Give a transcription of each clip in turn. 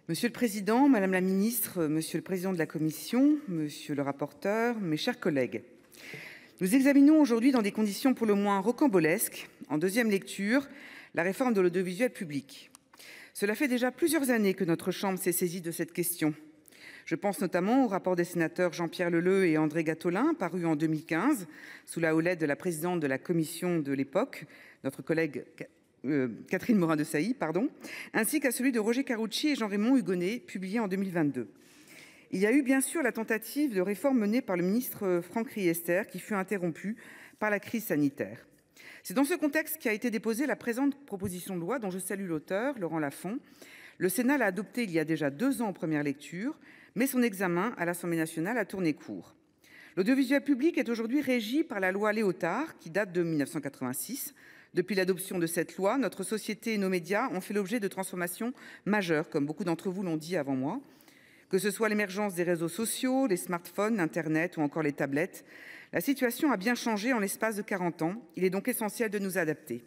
Monsieur le président, madame la ministre, monsieur le président de la commission, monsieur le rapporteur, mes chers collègues, nous examinons aujourd'hui, dans des conditions pour le moins rocambolesques, en deuxième lecture, la réforme de l'audiovisuel public. Cela fait déjà plusieurs années que notre chambre s'est saisie de cette question. Je pense notamment au rapport des sénateurs Jean-Pierre Leleux et André Gattolin, paru en 2015, sous la houlette de la présidente de la commission de l'époque, notre collègue Catherine Morin-Desailly, ainsi qu'à celui de Roger Karoutchi et Jean-Raymond Hugonet, publié en 2022. Il y a eu bien sûr la tentative de réforme menée par le ministre Franck Riester, qui fut interrompue par la crise sanitaire. C'est dans ce contexte qu'a été déposée la présente proposition de loi, dont je salue l'auteur, Laurent Lafon. Le Sénat l'a adoptée il y a déjà 2 ans en première lecture, mais son examen à l'Assemblée nationale a tourné court. L'audiovisuel public est aujourd'hui régi par la loi Léotard, qui date de 1986. Depuis l'adoption de cette loi, notre société et nos médias ont fait l'objet de transformations majeures, comme beaucoup d'entre vous l'ont dit avant moi. Que ce soit l'émergence des réseaux sociaux, les smartphones, Internet ou encore les tablettes, la situation a bien changé en l'espace de 40 ans. Il est donc essentiel de nous adapter.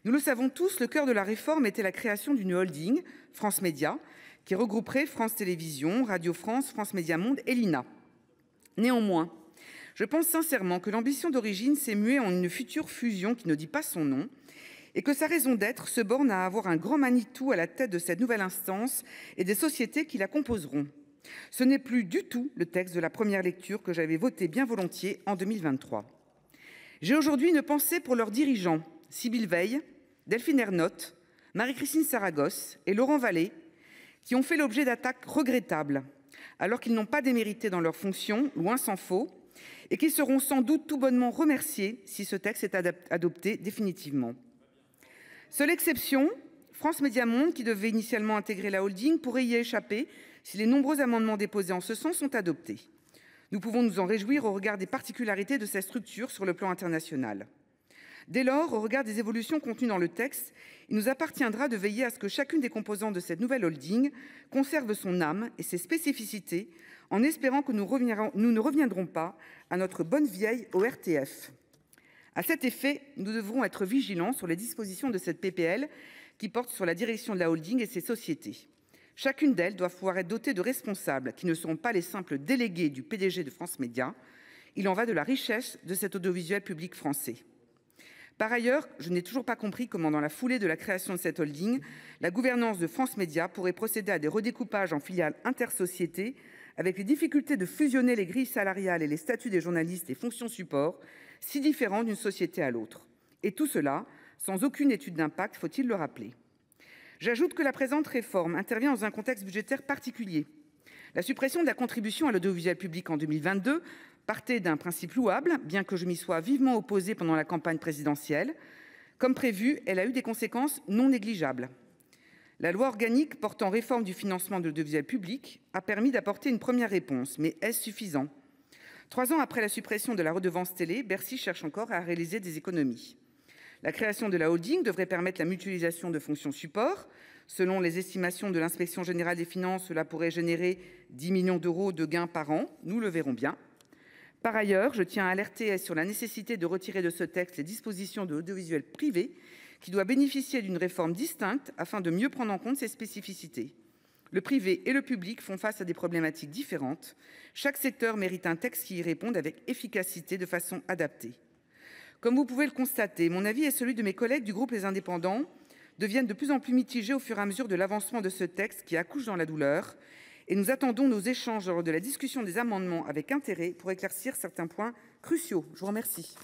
Nous le savons tous, le cœur de la réforme était la création d'une holding, France Médias, qui regrouperait France Télévisions, Radio France, France Médias Monde et l'INA. Néanmoins, je pense sincèrement que l'ambition d'origine s'est muée en une future fusion qui ne dit pas son nom et que sa raison d'être se borne à avoir un grand Manitou à la tête de cette nouvelle instance et des sociétés qui la composeront. Ce n'est plus du tout le texte de la première lecture que j'avais voté bien volontiers en 2023. J'ai aujourd'hui une pensée pour leurs dirigeants, Sybille Veil, Delphine Ernotte, Marie-Christine Saragosse et Laurent Vallée, qui ont fait l'objet d'attaques regrettables, alors qu'ils n'ont pas démérité dans leurs fonctions, loin s'en faut, et qui seront sans doute tout bonnement remerciés si ce texte est adopté définitivement. Seule exception, France Médias Monde, qui devait initialement intégrer la holding, pourrait y échapper si les nombreux amendements déposés en ce sens sont adoptés. Nous pouvons nous en réjouir au regard des particularités de cette structure sur le plan international. Dès lors, au regard des évolutions contenues dans le texte, il nous appartiendra de veiller à ce que chacune des composantes de cette nouvelle holding conserve son âme et ses spécificités, en espérant que nous ne reviendrons pas à notre bonne vieille ORTF. À cet effet, nous devrons être vigilants sur les dispositions de cette PPL qui porte sur la direction de la holding et ses sociétés. Chacune d'elles doit pouvoir être dotée de responsables qui ne seront pas les simples délégués du PDG de France Médias. Il en va de la richesse de cet audiovisuel public français. Par ailleurs, je n'ai toujours pas compris comment, dans la foulée de la création de cette holding, la gouvernance de France Médias pourrait procéder à des redécoupages en filiales intersociétés, avec les difficultés de fusionner les grilles salariales et les statuts des journalistes et fonctions support, si différents d'une société à l'autre. Et tout cela, sans aucune étude d'impact, faut-il le rappeler. J'ajoute que la présente réforme intervient dans un contexte budgétaire particulier. La suppression de la contribution à l'audiovisuel public en 2022 partait d'un principe louable, bien que je m'y sois vivement opposée pendant la campagne présidentielle. Comme prévu, elle a eu des conséquences non négligeables. La loi organique portant réforme du financement de l'audiovisuel public a permis d'apporter une première réponse, mais est-ce suffisant ? 3 ans après la suppression de la redevance télé, Bercy cherche encore à réaliser des économies. La création de la holding devrait permettre la mutualisation de fonctions support. Selon les estimations de l'Inspection générale des finances, cela pourrait générer 10 millions d'euros de gains par an. Nous le verrons bien. Par ailleurs, je tiens à alerter sur la nécessité de retirer de ce texte les dispositions de l'audiovisuel privé qui doit bénéficier d'une réforme distincte afin de mieux prendre en compte ses spécificités. Le privé et le public font face à des problématiques différentes. Chaque secteur mérite un texte qui y réponde avec efficacité, de façon adaptée. Comme vous pouvez le constater, mon avis et celui de mes collègues du groupe Les Indépendants deviennent de plus en plus mitigés au fur et à mesure de l'avancement de ce texte qui accouche dans la douleur. Et nous attendons nos échanges lors de la discussion des amendements avec intérêt pour éclaircir certains points cruciaux. Je vous remercie.